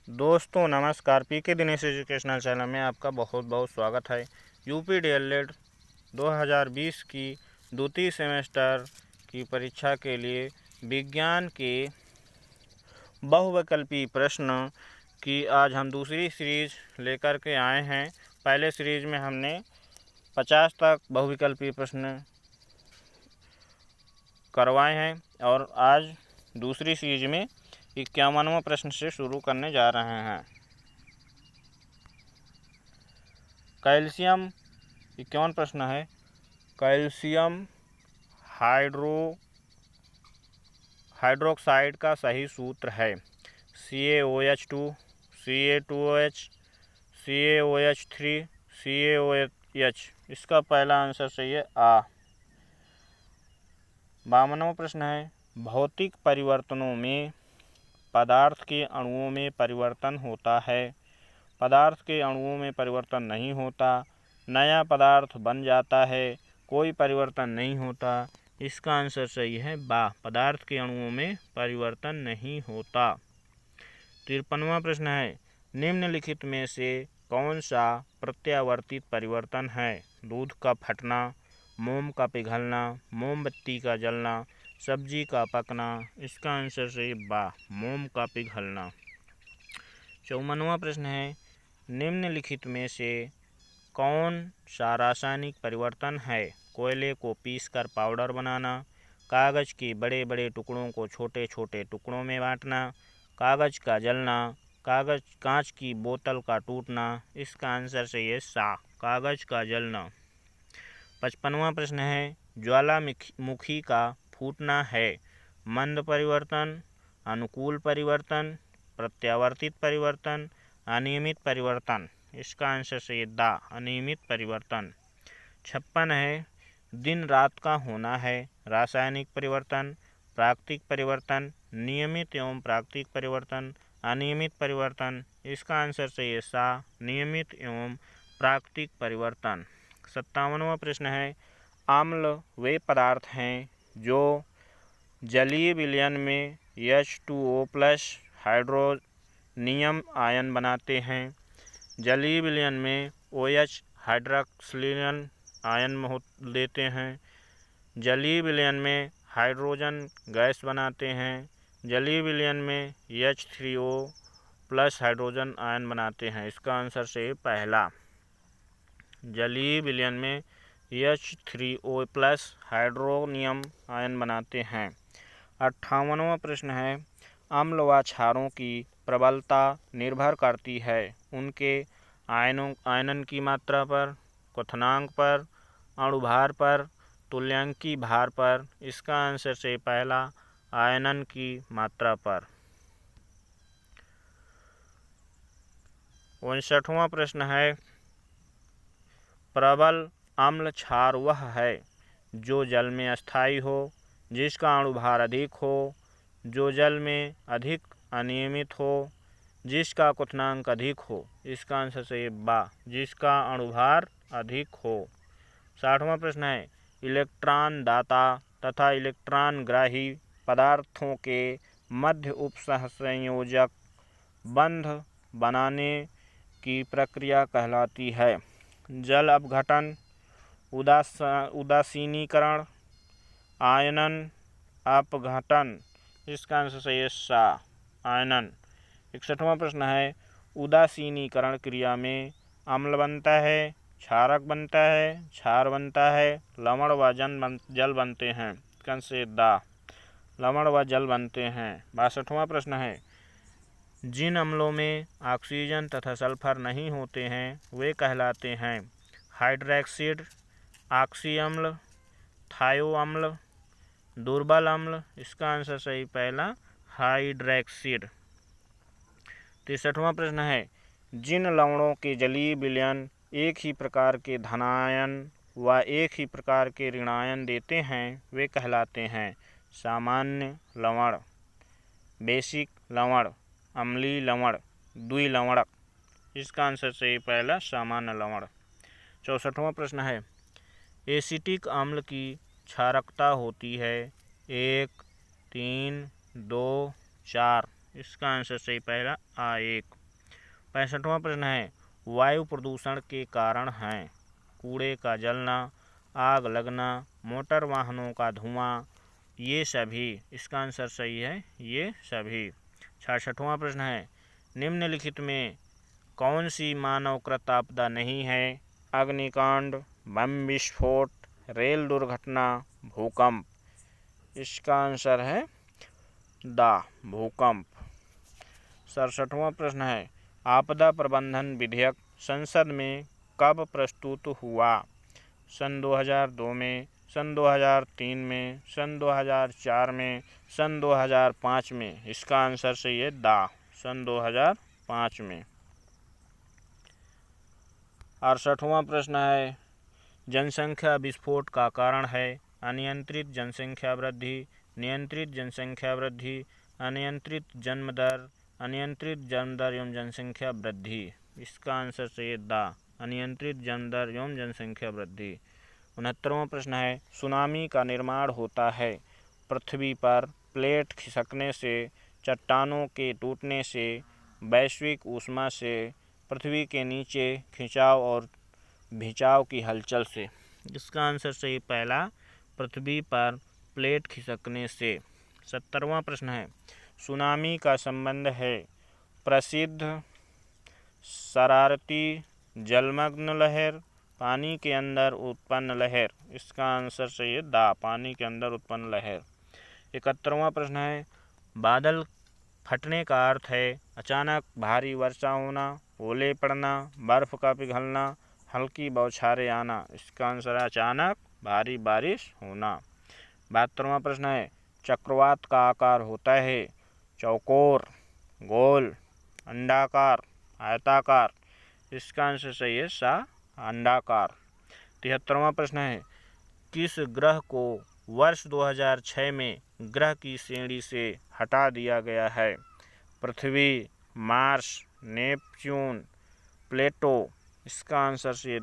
दोस्तों नमस्कार। पीके Dinesh educational channel में आपका बहुत बहुत स्वागत है। यूपी डीएलएड 2020 की द्वितीय सेमेस्टर की परीक्षा के लिए विज्ञान के बहुविकल्पी प्रश्न की आज हम दूसरी सीरीज लेकर के आए हैं। पहले सीरीज में हमने 50 तक बहुविकल्पी प्रश्न करवाए हैं और आज दूसरी सीरीज में 51वां प्रश्न से शुरू करने जा रहे हैं। कैल्शियम 51 प्रश्न है। कैल्शियम हाइड्रोक्साइड का सही सूत्र है CaOH2, Ca2OH, CaOH3, CaOH। इसका पहला आंसर सही है आ। 52वां प्रश्न है। भौतिक परिवर्तनों में पदार्थ के अणुओं में परिवर्तन होता है। पदार्थ के अणुओं में परिवर्तन नहीं होता। नया पदार्थ बन जाता है। कोई परिवर्तन नहीं होता। इसका आंसर सही है बा। पदार्थ के अणुओं में परिवर्तन नहीं होता। 53वां प्रश्न है। निम्नलिखित में से कौन सा प्रत्यावर्तित परिवर्तन है? दूध का फटना, मोम का पिघलना, मोमबत्ती का जलना, सब्जी का पकना। इसका आंसर सही बा। मोम का पिघलना। 54वां प्रश्न है। निम्नलिखित में से कौन सा रासायनिक परिवर्तन है? कोयले को पीसकर पाउडर बनाना, कागज के बड़े बड़े टुकड़ों को छोटे छोटे टुकड़ों में बांटना, कागज का जलना, कांच की बोतल का टूटना। इसका आंसर सही है सा। कागज का जलना। 55वां प्रश्न है। ज्वालामुखी का फूटना है मंद परिवर्तन, अनुकूल परिवर्तन, प्रत्यावर्तित परिवर्तन, अनियमित परिवर्तन। इसका आंसर सही है दा। अनियमित परिवर्तन। 56 है। दिन रात का होना है रासायनिक परिवर्तन, प्राकृतिक परिवर्तन, नियमित एवं प्राकृतिक परिवर्तन, अनियमित परिवर्तन। इसका आंसर सही है सा। नियमित एवं प्राकृतिक परिवर्तन। 57वां प्रश्न है। अम्ल वे पदार्थ हैं जो जलीय विलयन में H2O+ हाइड्रोनियम आयन बनाते हैं। जलीय विलयन में OH हाइड्रॉक्सिलियन आयन देते हैं। जलीय विलयन में हाइड्रोजन गैस बनाते हैं। जलीय विलयन में H3O+ हाइड्रोजन आयन बनाते हैं। इसका आंसर से पहला। जलीय विलयन में H3O+ हाइड्रोनियम आयन बनाते हैं। 58वां प्रश्न है। अम्ल व क्षारों की प्रबलता निर्भर करती है उनके आयनन की मात्रा पर, क्वथनांक पर, अणुभार पर, तुल्यांकी भार पर। इसका आंसर से पहला। आयनन की मात्रा पर। 59वां प्रश्न है। प्रबल अम्ल क्षार वह है जो जल में अस्थायी हो, जिसका अणुभार अधिक हो, जो जल में अधिक अनियमित हो, जिसका क्वथनांक अधिक हो। इसका आंसर सही बा। जिसका अणुभार अधिक हो। 60वां प्रश्न है। इलेक्ट्रॉन दाता तथा इलेक्ट्रॉन ग्राही पदार्थों के मध्य उपसहसंयोजक बंध बनाने की प्रक्रिया कहलाती है? जल अपघटन, उदासीनीकरण, आयनन, अपघटन। इसका आंसर सही है सा। आयनन। 61वां प्रश्न है। उदासीनीकरण क्रिया में अम्ल बनता है, क्षारक बनता है, क्षार बनता है, लवण व जल बनते हैं। इसका आंसर से दा। लवण व जल बनते हैं। 62वां प्रश्न है। जिन अम्लों में ऑक्सीजन तथा सल्फर नहीं होते हैं वे कहलाते हैं? हाइड्रॉक्सिड, ऑक्सी अम्ल, थायो अम्ल, दुर्बल अम्ल। इसका आंसर सही पहला। हाइड्रॉक्सिड। 63वां प्रश्न है। जिन लवणों के जलीय विलयन एक ही प्रकार के धनायन व एक ही प्रकार के ऋणायन देते हैं वे कहलाते हैं? सामान्य लवण, बेसिक लवण, अम्लीय लवण, द्विलवणक। इसका आंसर सही पहला। सामान्य लवण। 64वां प्रश्न है। एसिटिक अम्ल की क्षारकता होती है 1, 3, 2, 4। इसका आंसर सही पहला A1। 65वां प्रश्न है वायु प्रदूषण के कारण हैं कूड़े का जलना, आग लगना, मोटर वाहनों का धुआं, ये सभी। इसका आंसर सही है ये सभी। 66वां प्रश्न है निम्नलिखित में कौन सी मानवकृत आपदा नहीं है? अग्निकांड, बम विस्फोट, रेल दुर्घटना, भूकंप। इसका आंसर है भूकंप। 67वां प्रश्न है आपदा प्रबंधन विधेयक संसद में कब प्रस्तुत हुआ? सन 2002 में, सन 2003 में, सन 2004 में, सन 2005 में। इसका आंसर सही है सन 2005 में। 68वां प्रश्न है जनसंख्या विस्फोट का कारण है अनियंत्रित जनसंख्या वृद्धि, नियंत्रित जनसंख्या वृद्धि, अनियंत्रित जन्म दर, अनियंत्रित जन्म दर एवं जनसंख्या वृद्धि। इसका आंसर सही है अनियंत्रित जन्म दर एवं जनसंख्या वृद्धि। 69वां प्रश्न है सुनामी का निर्माण होता है पृथ्वी पर प्लेट खिसकने से, चट्टानों के टूटने से, वैश्विक ऊष्मा से, पृथ्वी के नीचे खिंचाव और भिंचाव की हलचल से। इसका आंसर सही पहला पृथ्वी पर प्लेट खिसकने से। 70वां प्रश्न है सुनामी का संबंध है प्रसिद्ध शरारती जलमग्न लहर, पानी के अंदर उत्पन्न लहर। इसका आंसर सही है पानी के अंदर उत्पन्न लहर। 71वां प्रश्न है बादल फटने का अर्थ है अचानक भारी वर्षा होना, ओले पड़ना, बर्फ का पिघलना, हल्की बौछारें आना। इसका आंसर है अचानक भारी बारिश होना। 72वां प्रश्न है चक्रवात का आकार होता है चौकोर, गोल, अंडाकार, आयताकार। इसका आंसर सही है अंडाकार। 73वां प्रश्न है किस ग्रह को वर्ष 2006 में ग्रह की श्रेणी से हटा दिया गया है? पृथ्वी, मार्स, नेपच्यून, प्लेटो। इसका आंसर सही है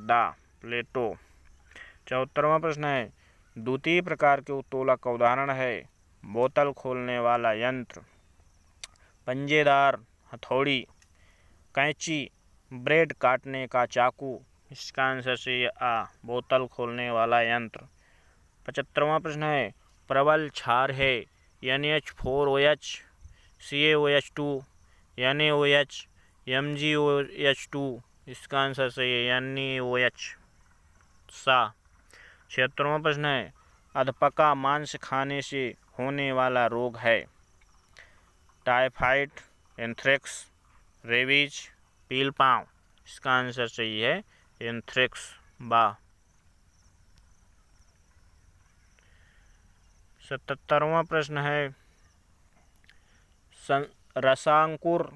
प्लेटो। 74वां प्रश्न है द्वितीय प्रकार के उत्तोलक का उदाहरण है बोतल खोलने वाला यंत्र, पंजेदार हथौड़ी, कैंची, ब्रेड काटने का चाकू। इसका आंसर सही है बोतल खोलने वाला यंत्र। 75वां प्रश्न है प्रबल क्षार है NH4OH, CaOH2, NaOH, MgOH2। इसका आंसर सही है NaOH। 76वां प्रश्न है अधपका मांस खाने से होने वाला रोग है टाइफाइड, एंथ्रेक्स, रेबीज, पील पाँव। इसका आंसर सही है एंथ्रेक्स। 77वां प्रश्न है रसांकुर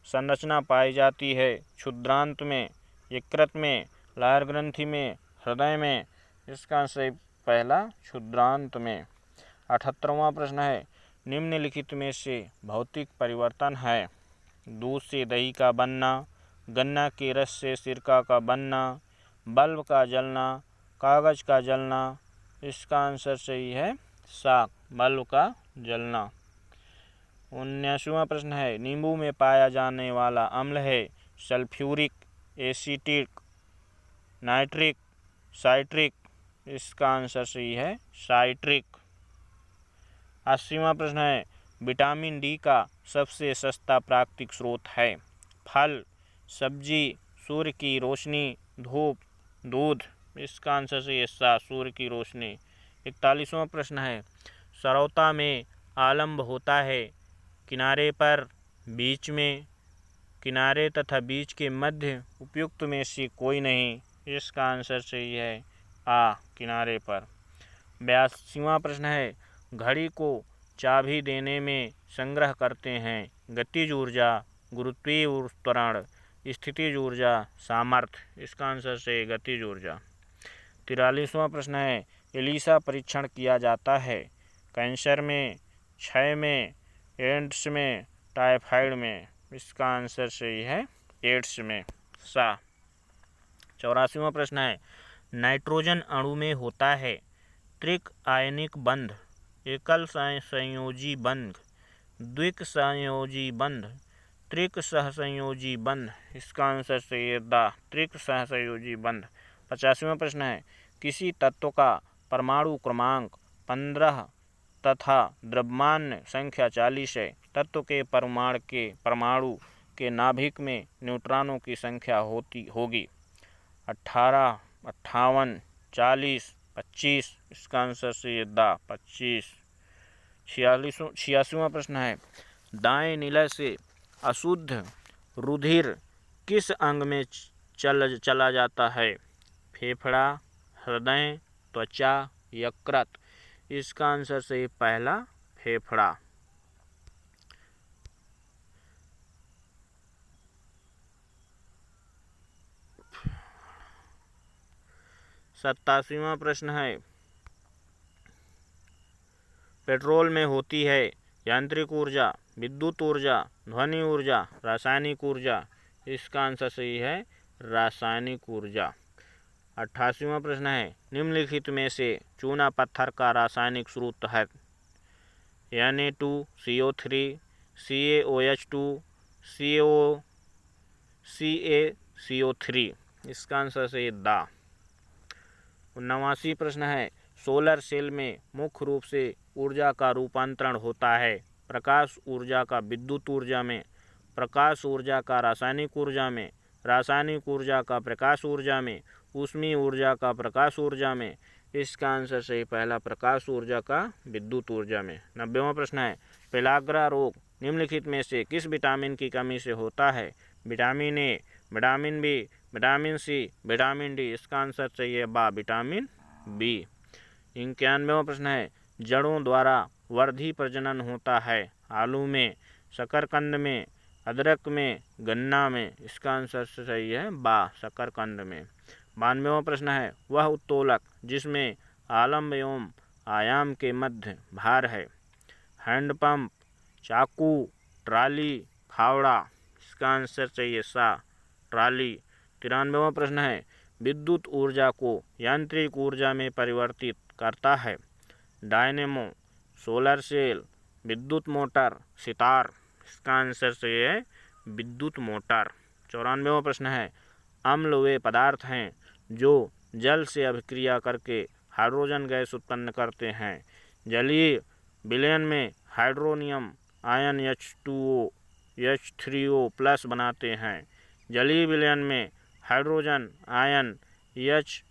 संरचना पाई जाती है क्षुद्रांत में, यकृत में, लहर ग्रंथि में, हृदय में। इसका सही पहला क्षुद्रांत में। 78वां प्रश्न है निम्नलिखित में से भौतिक परिवर्तन है दूध से दही का बनना, गन्ना के रस से सिरका का बनना, बल्ब का जलना, कागज का जलना। इसका आंसर सही है बल्ब का जलना। 79वां प्रश्न है नींबू में पाया जाने वाला अम्ल है सल्फ्यूरिक, एसिटिक, नाइट्रिक, साइट्रिक। इसका आंसर सही है साइट्रिक। 80वां प्रश्न है विटामिन डी का सबसे सस्ता प्राकृतिक स्रोत है फल, सब्जी, सूर्य की रोशनी, धूप, दूध। इसका आंसर सही है सूर्य की रोशनी। 41वां प्रश्न है सरौता में आलंब होता है किनारे पर, बीच में, किनारे तथा बीच के मध्य, उपयुक्त में से कोई नहीं। इसका आंसर सही है किनारे पर। 82वां प्रश्न है घड़ी को चाबी देने में संग्रह करते हैं गतिज ऊर्जा, गुरुत्वीय त्वरण, स्थितिज ऊर्जा, सामर्थ्य। इसका आंसर सही गतिज ऊर्जा। 43वां प्रश्न है एलिसा परीक्षण किया जाता है कैंसर में, क्षय में, एड्स में, टाइफाइड में। इसका आंसर सही है एड्स में। 84वां प्रश्न है नाइट्रोजन अणु में होता है त्रिक आयनिक बंध, एकल संयोजी बंध, द्विक संयोजी बंध, त्रिक सहसंयोजी बंध। इसका आंसर सही है द त्रिक सहसंयोजी बंध। 50वां प्रश्न है, किसी तत्व का परमाणु क्रमांक 15 तथा द्रव्यमान संख्या 40 है। तत्व के परमाणु के नाभिक में न्यूट्रॉनों की संख्या होगी 18, 58, 40, 25। इसका आंसर सही है द 25। 86वां प्रश्न है, दाएं नीले से अशुद्ध रुधिर किस अंग में चला जाता है? फेफड़ा, हृदय, त्वचा, यकृत। इसका आंसर सही पहला फेफड़ा। 87वां प्रश्न है, पेट्रोल में होती है यांत्रिक ऊर्जा, विद्युत ऊर्जा, ध्वनि ऊर्जा, रासायनिक ऊर्जा। इसका आंसर सही है रासायनिक ऊर्जा। 88वां प्रश्न है, निम्नलिखित में से चूना पत्थर का रासायनिक सूत्र है? Na2CO3, CaOH2, CaCO3। इसका आंसर सही है द। 79वां प्रश्न है, सोलर सेल में मुख्य रूप से ऊर्जा का रूपांतरण होता है? प्रकाश ऊर्जा का विद्युत ऊर्जा में, प्रकाश ऊर्जा का रासायनिक ऊर्जा में, रासायनिक ऊर्जा का प्रकाश ऊर्जा में, ऊष्मीय ऊर्जा का प्रकाश ऊर्जा में। इसका आंसर सही पहला प्रकाश ऊर्जा का विद्युत ऊर्जा में। 90वां प्रश्न है, पेलाग्रा रोग निम्नलिखित में से किस विटामिन की कमी से होता है? Vitamin A, vitamin B, vitamin C, vitamin D. इसका आंसर सही है बा विटामिन बी। 91वां प्रश्न है, जड़ों द्वारा वर्धी प्रजनन होता है? आलू में, शकरकंद में, अदरक में, गन्ना में। इसका आंसर सही है बा शकरकंद में। 92वां प्रश्न है, वह उत्तोलक जिसमें आलम्ब एवं आयाम के मध्य भार है? हैंडपंप, चाकू, ट्राली, फावड़ा। इसका आंसर चाहिए सा ट्राली। 93वां प्रश्न है, विद्युत ऊर्जा को यांत्रिक ऊर्जा में परिवर्तित करता है? डायनेमो, सोलर सेल, विद्युत मोटर, सितार। इसका आंसर सही है विद्युत मोटर। 94वां प्रश्न है, अम्ल वे पदार्थ हैं जो जल से अभिक्रिया करके हाइड्रोजन गैस उत्पन्न करते हैं? जलीय विलयन में हाइड्रोनियम आयन H2O, H3O+ बनाते हैं। जलीय विलयन में हाइड्रोजन आयन H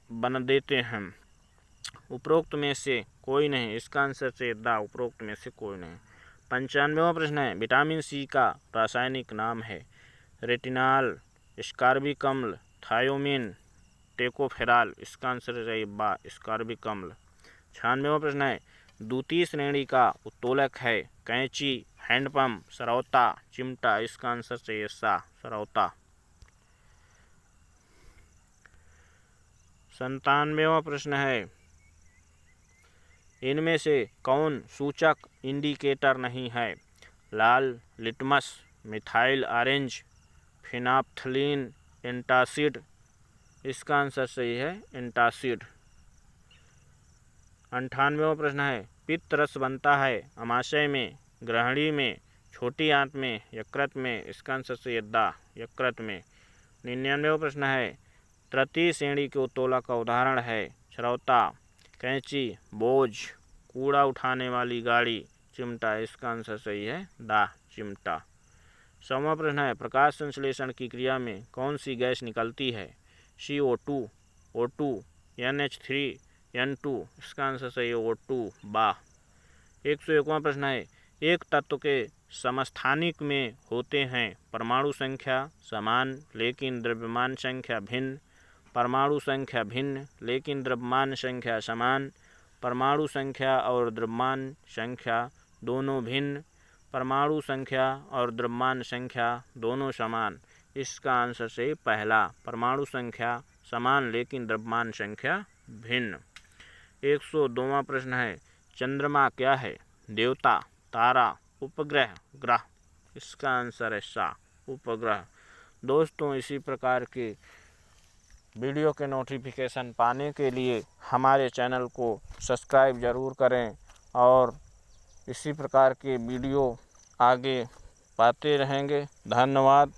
बना देते हैं। उपरोक्त में से कोई नहीं। इसका आंसर से द उपरोक्त में से कोई नहीं। 95वां प्रश्न है, विटामिन सी का रासायनिक नाम है? रेटिनॉल, स्कारबिक अम्ल, थायोमिन, टेकोफेराल। इसका आंसर है बा स्कारबिक अम्ल। 96वां प्रश्न है, द्वितीय श्रेणी का उत्तोलक है? कैंची, हैंडपंप, सरौता, चिमटा। इसका आंसर चाहिए सा सरौता। 97वां प्रश्न है, इनमें से कौन सूचक इंडिकेटर नहीं है? लाल लिटमस, मिथाइल ऑरेंज, फिनाप्थलीन, एंटासिड। इसका आंसर सही है एंटासिड। 98वां प्रश्न है, पित्त रस बनता है अमाशय में, ग्रहणी में, छोटी आंत में, यकृत में। इसका आंसर सही है द यकृत में। 99वां प्रश्न है, तृतीय श्रेणी के उत्तोलक का उदाहरण है? सरौता, कैंची, बोझ, कूड़ा उठाने वाली गाड़ी, चिमटा। इसका आंसर सही है द चिमटा। 100वां प्रश्न है, प्रकाश संश्लेषण की क्रिया में कौन सी गैस निकलती है? CO2, O2, NH3, N2। इसका आंसर सही है O2 बा। 101वां प्रश्न है, एक तत्व के समस्थानिक में होते हैं परमाणु संख्या समान लेकिन द्रव्यमान संख्या भिन्न, परमाणु संख्या भिन्न लेकिन द्रव्यमान संख्या समान, परमाणु संख्या और द्रव्यमान संख्या दोनों भिन्न, परमाणु संख्या और द्रव्यमान संख्या दोनों समान। इसका आंसर से पहला परमाणु संख्या समान लेकिन द्रव्यमान संख्या भिन्न। 102वां प्रश्न है, चंद्रमा क्या है? देवता, तारा, उपग्रह, ग्रह। इसका आंसर है सा उपग्रह। दोस्तों, इसी प्रकार के वीडियो के नोटिफिकेशन पाने के लिए हमारे चैनल को सब्सक्राइब ज़रूर करें और इसी प्रकार के वीडियो आगे पाते रहेंगे। धन्यवाद।